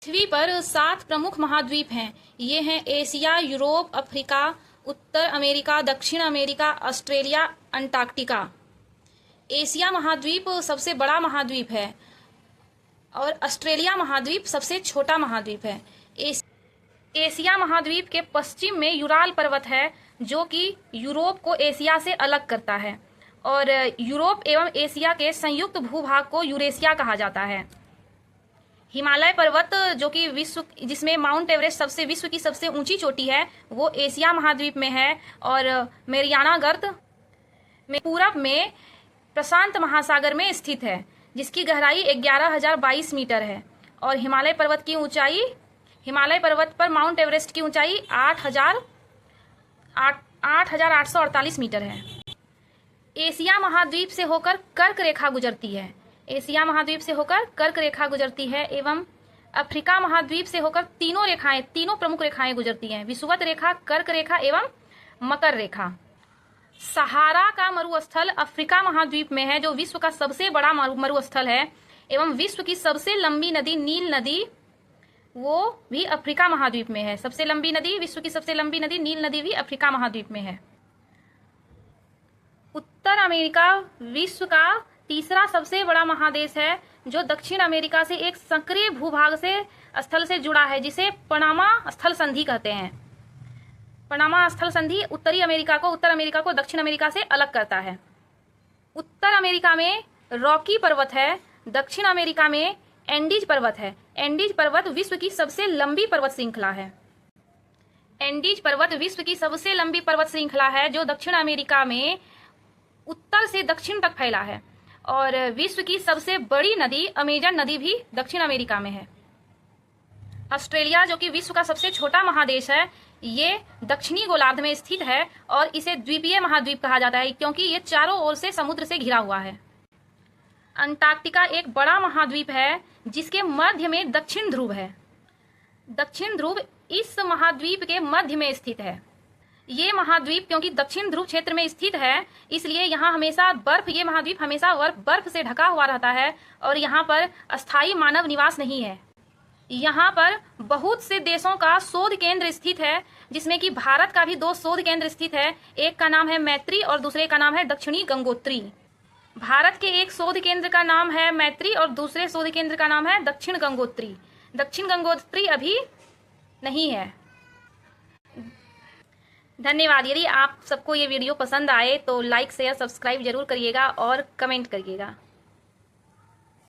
पृथ्वी पर 7 प्रमुख महाद्वीप हैं। ये हैं एशिया, यूरोप, अफ्रीका, उत्तर अमेरिका, दक्षिण अमेरिका, ऑस्ट्रेलिया, अंटार्कटिका। एशिया महाद्वीप सबसे बड़ा महाद्वीप है और ऑस्ट्रेलिया महाद्वीप सबसे छोटा महाद्वीप है। एशिया महाद्वीप के पश्चिम में यूराल पर्वत है, जो कि यूरोप को एशिया से अलग करता है, और यूरोप एवं एशिया के संयुक्त भूभाग को यूरेशिया कहा जाता है। हिमालय पर्वत, जो कि जिसमें माउंट एवरेस्ट सबसे विश्व की सबसे ऊंची चोटी है, वो एशिया महाद्वीप में है। और मेरियाना गर्त में पूरब में प्रशांत महासागर में स्थित है, जिसकी गहराई 11,022 मीटर है। और हिमालय पर्वत पर माउंट एवरेस्ट की ऊंचाई 8,848 मीटर है। एशिया महाद्वीप से होकर कर्क रेखा गुजरती है। एशिया महाद्वीप से होकर कर्क रेखा गुजरती है एवं अफ्रीका महाद्वीप से होकर तीनों प्रमुख रेखाएं गुजरती हैं: विषुवत रेखा, कर्क रेखा एवं मकर रेखा। सहारा का मरुस्थल अफ्रीका महाद्वीप में है, जो विश्व का सबसे बड़ा मरुस्थल है, एवं विश्व की सबसे लंबी नदी नील नदी, वो भी अफ्रीका महाद्वीप में है। विश्व की सबसे लंबी नदी नील नदी भी अफ्रीका महाद्वीप में है। उत्तर अमेरिका विश्व का तीसरा सबसे बड़ा महादेश है, जो दक्षिण अमेरिका से एक सक्रिय भूभाग स्थल से जुड़ा है, जिसे पनामा स्थल संधि कहते हैं। पनामा स्थल संधि उत्तर अमेरिका को दक्षिण अमेरिका से अलग करता है। उत्तर अमेरिका में रॉकी पर्वत है, दक्षिण अमेरिका में एंडीज पर्वत है। एंडीज पर्वत विश्व की सबसे लंबी पर्वत श्रृंखला है। एंडीज पर्वत विश्व की सबसे लंबी पर्वत श्रृंखला है, जो दक्षिण अमेरिका में उत्तर से दक्षिण तक फैला है। और विश्व की सबसे बड़ी नदी अमेजन नदी भी दक्षिण अमेरिका में है। ऑस्ट्रेलिया, जो कि विश्व का सबसे छोटा महादेश है, ये दक्षिणी गोलार्ध में स्थित है और इसे द्वीपीय महाद्वीप कहा जाता है, क्योंकि ये चारों ओर से समुद्र से घिरा हुआ है। अंटार्कटिका एक बड़ा महाद्वीप है, जिसके मध्य में दक्षिण ध्रुव है। दक्षिण ध्रुव इस महाद्वीप के मध्य में स्थित है। ये महाद्वीप क्योंकि दक्षिण ध्रुव क्षेत्र में स्थित है, इसलिए यहाँ हमेशा ये महाद्वीप हमेशा बर्फ से ढका हुआ रहता है और यहाँ पर अस्थायी मानव निवास नहीं है। यहाँ पर बहुत से देशों का शोध केंद्र स्थित है, जिसमें कि भारत का भी 2 शोध केंद्र स्थित है। एक का नाम है मैत्री और दूसरे का नाम है दक्षिणी गंगोत्री। भारत के एक शोध केंद्र का नाम है मैत्री और दूसरे शोध केंद्र का नाम है दक्षिण गंगोत्री। दक्षिण गंगोत्री अभी नहीं है। धन्यवाद। यदि आप सबको ये वीडियो पसंद आए तो लाइक, शेयर, सब्सक्राइब जरूर करिएगा और कमेंट करिएगा।